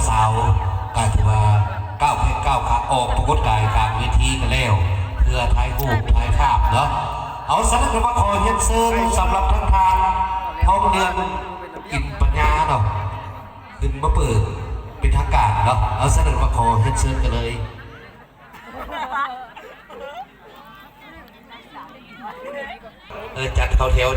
สาวก็ถือว่าก้าวแค่ก้าวขาออกปรากฏกายกลางเวทีกันแล้วเพื่อถ่ายรูปถ่ายภาพเนาะเอาสักนิดว่าขอเฮ็ดเซิร์สำหรับทั้งทางห้องเรียนกินปัญญาเนาะขึ้นมาเปิดเป็นทางการเนาะเอาสักนิดว่าขอเฮ็ดเซิร์กันเลยจัดเข้าแถว